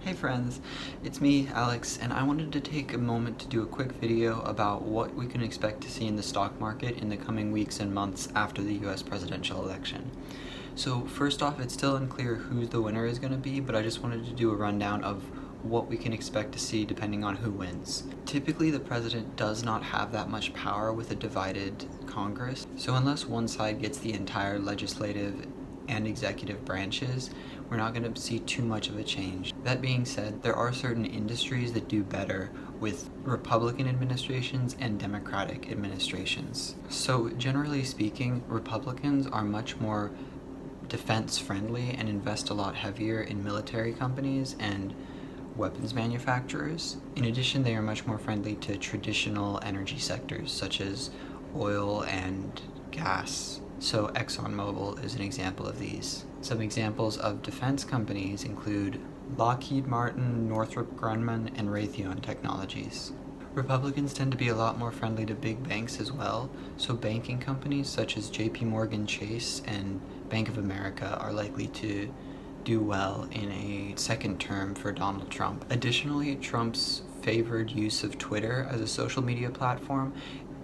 Hey friends, it's me, Alex, and I wanted to take a moment to do a quick video about what we can expect to see in the stock market in the coming weeks and months after the US presidential election. So first off, it's still unclear who the winner is going to be, but I just wanted to do a rundown of what we can expect to see depending on who wins. Typically, the president does not have that much power with a divided Congress, so unless one side gets the entire legislative and executive branches, we're not going to see too much of a change. That being said, there are certain industries that do better with Republican administrations and Democratic administrations. So generally speaking, Republicans are much more defense friendly and invest a lot heavier in military companies and weapons manufacturers. In addition, they are much more friendly to traditional energy sectors such as oil and gas. So ExxonMobil is an example of these. Some examples of defense companies include Lockheed Martin, Northrop Grumman, and Raytheon Technologies. Republicans tend to be a lot more friendly to big banks as well, so banking companies such as JP Morgan Chase and Bank of America are likely to do well in a second term for Donald Trump. Additionally, Trump's favored use of Twitter as a social media platform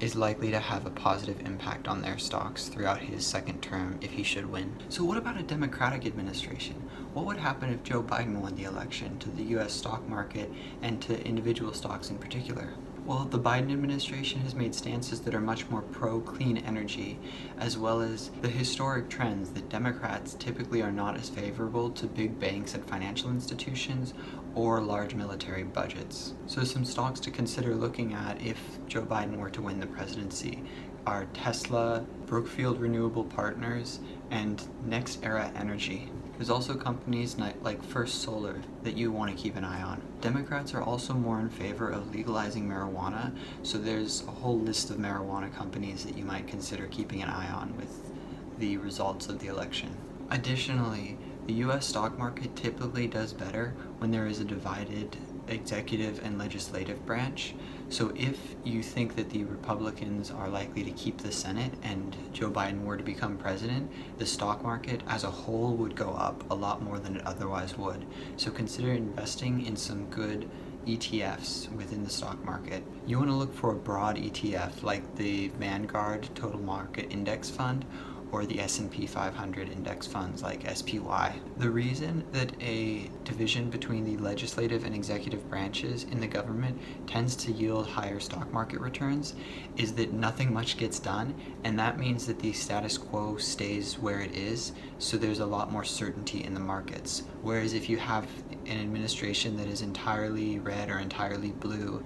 is likely to have a positive impact on their stocks throughout his second term if he should win. So what about a Democratic administration? What would happen if Joe Biden won the election to the US stock market and to individual stocks in particular? Well, the Biden administration has made stances that are much more pro-clean energy, as well as the historic trends that Democrats typically are not as favorable to big banks and financial institutions or large military budgets. So some stocks to consider looking at if Joe Biden were to win the presidency are Tesla, Brookfield Renewable Partners, and NextEra Energy. There's also companies like First Solar that you want to keep an eye on. Democrats are also more in favor of legalizing marijuana, so there's a whole list of marijuana companies that you might consider keeping an eye on with the results of the election. Additionally, the US stock market typically does better when there is a divided executive and legislative branch. So if you think that the Republicans are likely to keep the Senate and Joe Biden were to become president, the stock market as a whole would go up a lot more than it otherwise would. So consider investing in some good ETFs within the stock market. You want to look for a broad ETF like the Vanguard Total Market Index Fund or the S&P 500 index funds like SPY. The reason that a division between the legislative and executive branches in the government tends to yield higher stock market returns is that nothing much gets done, and that means that the status quo stays where it is, so there's a lot more certainty in the markets. Whereas if you have an administration that is entirely red or entirely blue,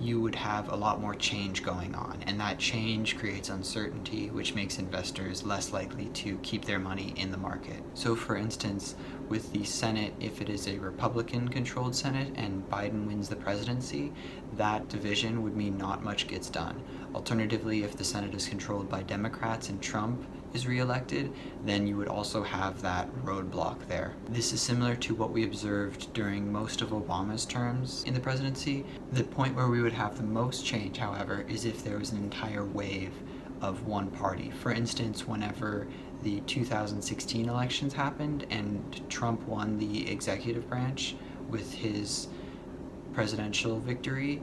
you would have a lot more change going on, and that change creates uncertainty, which makes investors less likely to keep their money in the market. So for instance, with the Senate, if it is a Republican-controlled Senate and Biden wins the presidency, that division would mean not much gets done. Alternatively, if the Senate is controlled by Democrats and Trump is reelected, then you would also have that roadblock there. This is similar to what we observed during most of Obama's terms in the presidency. The point where we would have the most change, however, is if there was an entire wave of one party. For instance, whenever the 2016 elections happened and Trump won the executive branch with his presidential victory,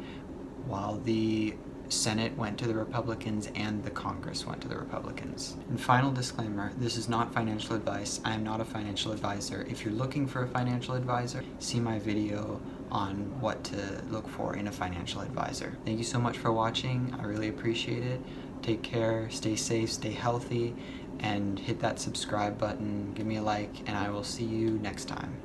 while the Senate went to the Republicans and the Congress went to the Republicans. And final disclaimer, this is not financial advice. I am not a financial advisor. If you're looking for a financial advisor, see my video on what to look for in a financial advisor. Thank you so much for watching. I really appreciate it. Take care, stay safe, stay healthy, and hit that subscribe button, give me a like, and I will see you next time.